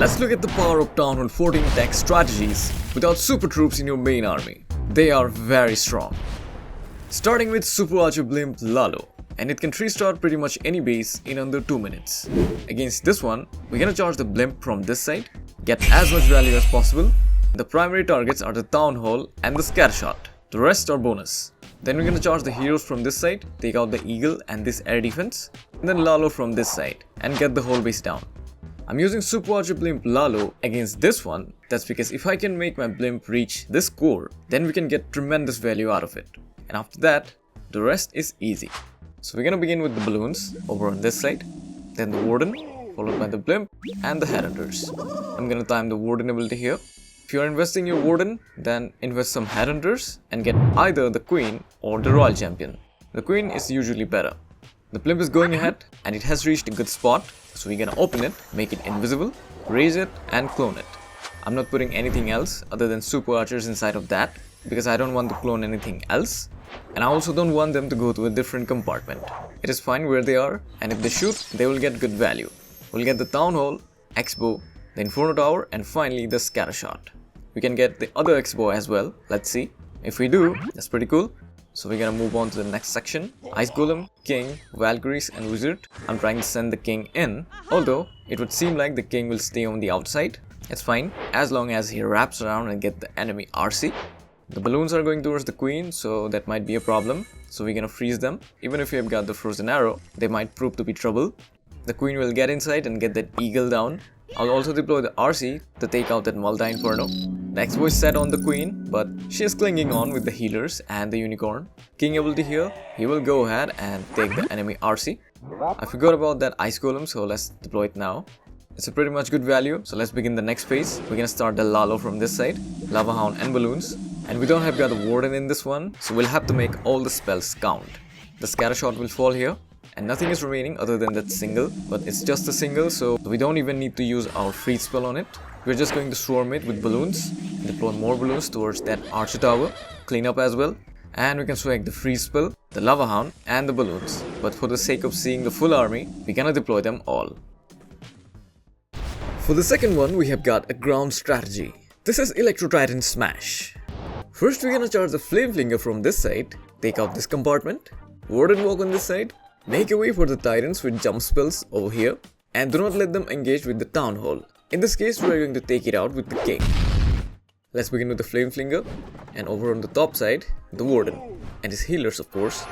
Let's look at the power of Th14 tech strategies without super troops in your main army. They are very strong. Starting with Super Archer Blimp Lalo, and it can 3-star pretty much any base in under 2 minutes. Against this one, we're gonna charge the Blimp from this side, get as much value as possible. The primary targets are the Town Hall and the Scattershot. The rest are bonus. Then we're gonna charge the heroes from this side, take out the Eagle and this air defense, and then Lalo from this side, and get the whole base down. I'm using Super Archer Blimp Lalo against this one. That's because if I can make my Blimp reach this core, then we can get tremendous value out of it. And after that, the rest is easy. So we're gonna begin with the balloons over on this side, then the Warden, followed by the Blimp and the Headhunters. I'm gonna time the Warden ability here. If you're investing your Warden, then invest some Headhunters and get either the Queen or the Royal Champion. The Queen is usually better. The Blimp is going ahead and it has reached a good spot, so we're gonna open it, make it invisible, raise it and clone it. I'm not putting anything else other than Super Archers inside of that because I don't want to clone anything else. And I also don't want them to go to a different compartment. It is fine where they are, and if they shoot, they will get good value. We'll get the Town Hall, X-Bow, the Inferno Tower, and finally the Scattershot. We can get the other X-Bow as well, let's see. If we do, that's pretty cool. So we're gonna move on to the next section. Ice Golem, King, Valkyries and Wizard. I'm trying to send the King in, although it would seem like the King will stay on the outside. It's fine, as long as he wraps around and get the enemy RC. The balloons are going towards the Queen, so that might be a problem. So we're gonna freeze them. Even if we have got the frozen arrow, they might prove to be trouble. The Queen will get inside and get that Eagle down. I'll also deploy the RC to take out that multi-inferno. The X-Bow is set on the Queen, but she is clinging on with the healers and the Unicorn. King ability here, he will go ahead and take the enemy RC. I forgot about that Ice Golem, so let's deploy it now. It's a pretty much good value, so let's begin the next phase. We're gonna start the Lalo from this side, Lava Hound and Balloons. And we don't have got the Warden in this one, so we'll have to make all the spells count. The Scattershot will fall here, and nothing is remaining other than that single, but it's just a single, so we don't even need to use our freeze spell on it. We're just going to swarm it with balloons, deploy more balloons towards that Archer Tower, clean up as well, and we can swag the freeze spell, the Lava Hound and the balloons. But for the sake of seeing the full army, we're gonna deploy them all. For the second one, we have got a ground strategy. This is Electro Dragon Smash. First we're gonna charge the Flame Flinger from this side, take out this compartment, Warden Walk on this side, make a way for the Titans with jump spells over here, and do not let them engage with the Town Hall. In this case, we are going to take it out with the King. Let's begin with the Flame Flinger, and over on the top side, the Warden, and his healers of course.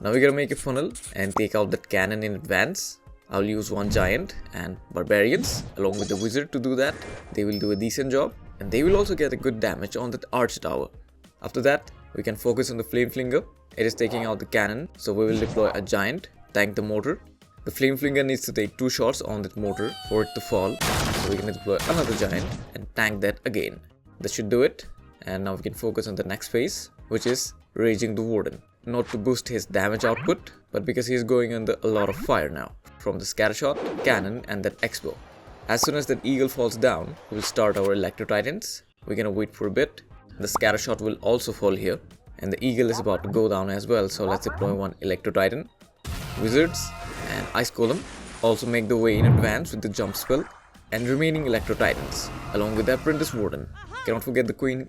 Now we're gonna make a funnel and take out that cannon in advance. I'll use one Giant and Barbarians along with the Wizard to do that. They will do a decent job, and they will also get a good damage on that Archer Tower. After that, we can focus on the Flame Flinger. It is taking out the cannon, so we will deploy a Giant, tank the mortar. The Flame Flinger needs to take 2 shots on that mortar for it to fall. So we can deploy another Giant and tank that again. That should do it. And now we can focus on the next phase, which is Raging the Warden. Not to boost his damage output, but because he is going under a lot of fire now. From the Scattershot, cannon and that X-Bow. As soon as that Eagle falls down, we'll start our Electro Titans. We're gonna wait for a bit. The Scattershot will also fall here. And the Eagle is about to go down as well, so let's deploy one Electro Titan. Wizards and Ice Golem also make the way in advance with the jump spell. And remaining Electro Titans, along with the Apprentice Warden. Cannot forget the Queen.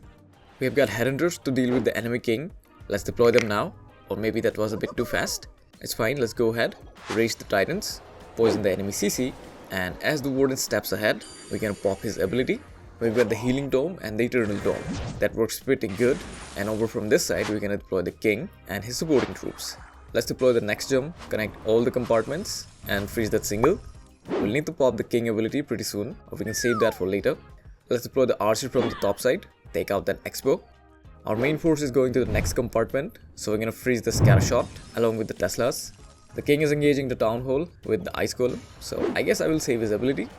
We have got Headhunters to deal with the enemy King. Let's deploy them now, or maybe that was a bit too fast. It's fine, let's go ahead, raise the Titans, poison the enemy CC, and as the Warden steps ahead, we can pop his ability. We've got the Healing Dome and the Eternal Dome. That works pretty good, and over from this side, we can deploy the King and his supporting troops. Let's deploy the next jump, connect all the compartments, and freeze that single. We'll need to pop the King ability pretty soon, or we can save that for later. Let's deploy the Archer from the top side, take out that X-Bow. Our main force is going to the next compartment, so we're gonna freeze the Scattershot along with the Teslas. The King is engaging the Town Hall with the Ice Golem, so I guess I will save his ability.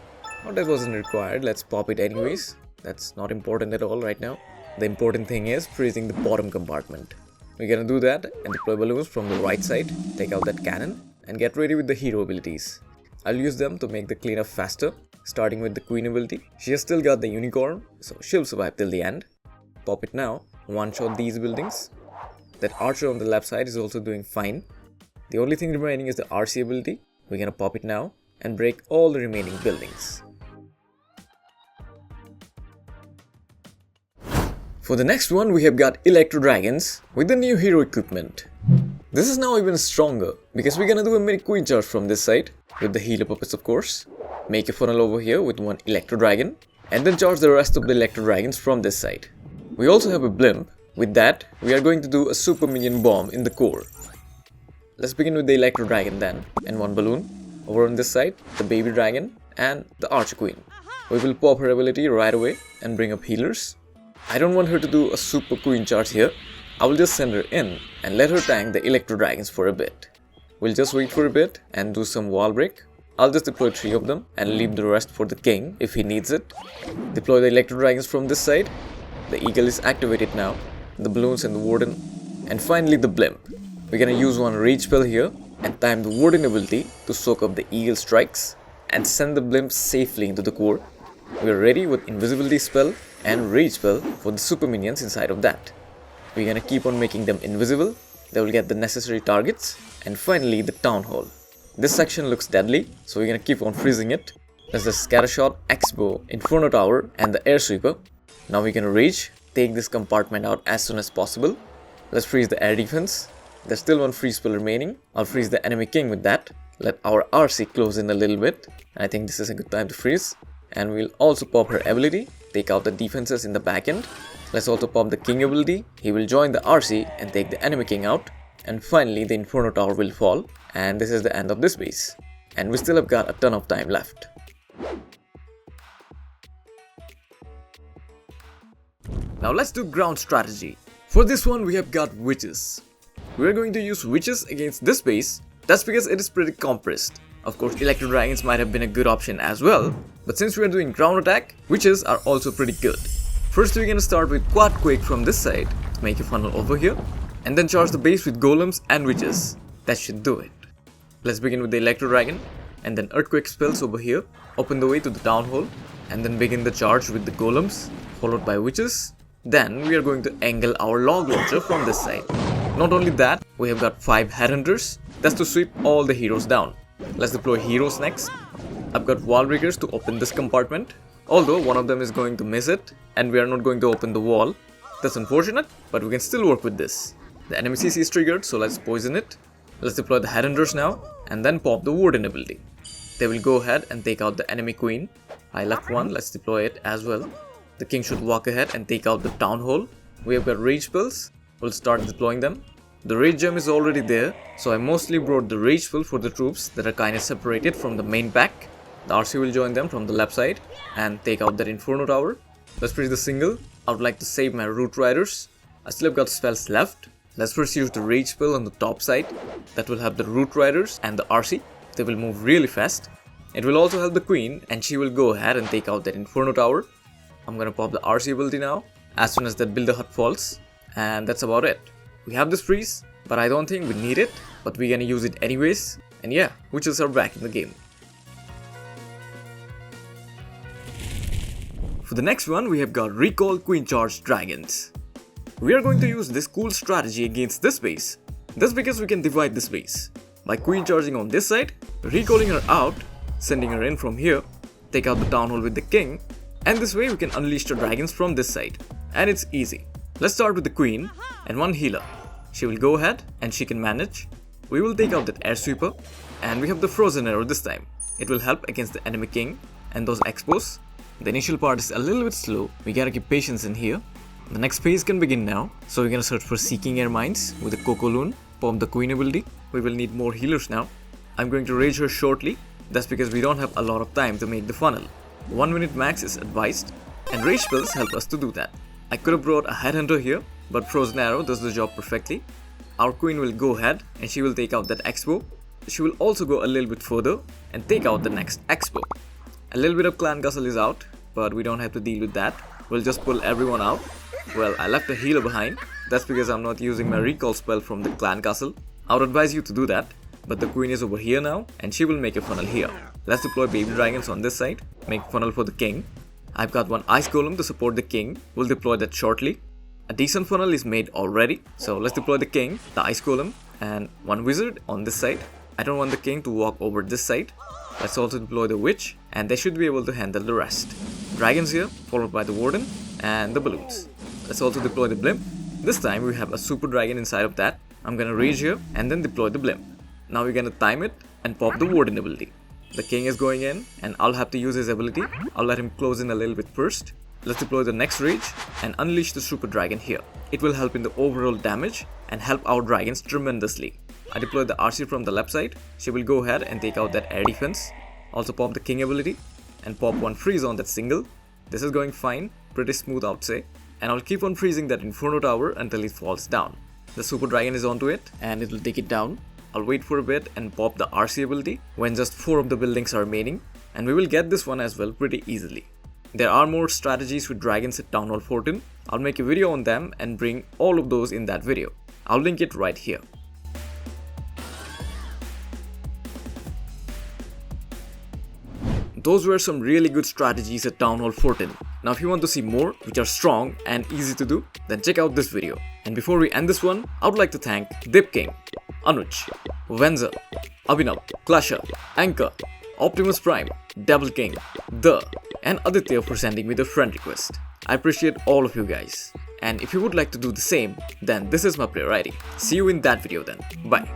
But that wasn't required, let's pop it anyways. That's not important at all right now. The important thing is freezing the bottom compartment. We're gonna do that and deploy balloons from the right side, take out that cannon, and get ready with the hero abilities. I'll use them to make the cleanup faster, starting with the Queen ability. She has still got the Unicorn, so she'll survive till the end. Pop it now, one-shot these buildings. That Archer on the left side is also doing fine. The only thing remaining is the RC ability. We're gonna pop it now and break all the remaining buildings. For the next one, we have got Electro Dragons with the new hero equipment. This is now even stronger because we're gonna do a mini queen charge from this side with the healer puppets, of course. Make a funnel over here with one Electro Dragon and then charge the rest of the Electro Dragons from this side. We also have a Blimp. With that, we are going to do a super minion bomb in the core. Let's begin with the Electro Dragon then, and one balloon. Over on this side, the baby dragon and the Archer Queen. We will pop her ability right away and bring up healers. I don't want her to do a super queen charge here. I will just send her in and let her tank the Electro Dragons for a bit. We'll just wait for a bit and do some wall break. I'll just deploy 3 of them and leave the rest for the king if he needs it. Deploy the Electro Dragons from this side. The eagle is activated now. The balloons and the warden. And finally the blimp. We're gonna use one rage spell here and time the warden ability to soak up the eagle strikes and send the blimp safely into the core. We're ready with invisibility spell and rage spell for the super minions inside of that. We're gonna keep on making them invisible. They will get the necessary targets. And finally the town hall. This section looks deadly, so we're gonna keep on freezing it. There's the scattershot, X-bow, Inferno Tower and the air sweeper. Now we're gonna rage, take this compartment out as soon as possible. Let's freeze the air defense. There's still one freeze spell remaining. I'll freeze the enemy king with that. Let our RC close in a little bit. I think this is a good time to freeze. And we'll also pop her ability, take out the defenses in the back end. Let's also pop the king ability. He will join the RC and take the enemy king out. And finally the Inferno Tower will fall. And this is the end of this base. And we still have got a ton of time left. Now let's do ground strategy. For this one we have got witches. We are going to use witches against this base. That's because it is pretty compressed. Of course Electro Dragons might have been a good option as well. But since we are doing ground attack, witches are also pretty good. First we're gonna start with Quad Quake from this side to make a funnel over here. And then charge the base with golems and witches. That should do it. Let's begin with the Electro Dragon. And then earthquake spells over here. Open the way to the town hall. And then begin the charge with the golems. Followed by witches. Then we are going to angle our log launcher from this side. Not only that, we have got 5 headhunters. That's to sweep all the heroes down. Let's deploy heroes next. I've got wall breakers to open this compartment. Although one of them is going to miss it. And we are not going to open the wall. That's unfortunate, but we can still work with this. The enemy CC is triggered, so let's poison it. Let's deploy the headhunters now. And then pop the warden ability. They will go ahead and take out the enemy queen. I left one, let's deploy it as well. The king should walk ahead and take out the town hall. We have got rage spells. We'll start deploying them. The rage gem is already there, so I mostly brought the rage spell for the troops that are kinda separated from the main pack. The RC will join them from the left side and take out that Inferno Tower. Let's freeze the single. I would like to save my root riders. I still have got spells left. Let's first use the rage spell on the top side. That will help the root riders and the RC. They will move really fast. It will also help the queen and she will go ahead and take out that Inferno Tower. I'm gonna pop the RC ability now as soon as that builder hut falls. And that's about it. We have this freeze, but I don't think we need it. But we're gonna use it anyways. And yeah, witches are back in the game. For the next one, we have got Recall Queen Charge Dragons. We are going to use this cool strategy against this base. That's because we can divide this base. By queen charging on this side, recalling her out, sending her in from here, take out the town hall with the king, and this way we can unleash the dragons from this side. And it's easy. Let's start with the queen and one healer. She will go ahead and she can manage. We will take out that air sweeper and we have the frozen arrow this time. It will help against the enemy king and those expos. The initial part is a little bit slow. We gotta keep patience in here. The next phase can begin now. So we're gonna search for Seeking Air Mines with the Coco Loon. Pump the queen ability. We will need more healers now. I'm going to rage her shortly. That's because we don't have a lot of time to make the funnel. 1 minute max is advised. And rage spells help us to do that. I could have brought a headhunter here, but Frozen Arrow does the job perfectly. Our queen will go ahead and she will take out that expo. She will also go a little bit further and take out the next expo. A little bit of clan castle is out, but we don't have to deal with that. We'll just pull everyone out. Well, I left a healer behind. That's because I'm not using my recall spell from the clan castle. I would advise you to do that, but the queen is over here now and she will make a funnel here. Let's deploy baby dragons on this side, make funnel for the king. I've got one ice golem to support the king. We'll deploy that shortly. A decent funnel is made already, so let's deploy the king, the ice golem, and one wizard on this side. I don't want the king to walk over this side. Let's also deploy the witch, and they should be able to handle the rest. Dragons here, followed by the warden and the balloons. Let's also deploy the Blimp. This time we have a Super Dragon inside of that. I'm gonna rage here and then deploy the Blimp. Now we're gonna time it and pop the Warden ability. The King is going in and I'll have to use his ability. I'll let him close in a little bit first. Let's deploy the next rage and unleash the Super Dragon here. It will help in the overall damage and help our dragons tremendously. I deployed the RC from the left side. She will go ahead and take out that air defense. Also pop the King ability and pop one freeze on that single. This is going fine, pretty smooth I would say. And I'll keep on freezing that Inferno Tower until it falls down. The Super Dragon is onto it and it will take it down. I'll wait for a bit and pop the RC ability when just 4 of the buildings are remaining. And we will get this one as well pretty easily. There are more strategies with dragons at Town Hall 14. I'll make a video on them and bring all of those in that video. I'll link it right here. Those were some really good strategies at Town Hall 14. Now if you want to see more, which are strong and easy to do, then check out this video. And before we end this one, I would like to thank Dib, Anuj, Wenzel, Abhinav, Clasher, Anchor, Optimus Prime, Double King, and Aditya for sending me the friend request. I appreciate all of you guys. And if you would like to do the same, then this is my player ID. See you in that video then. Bye.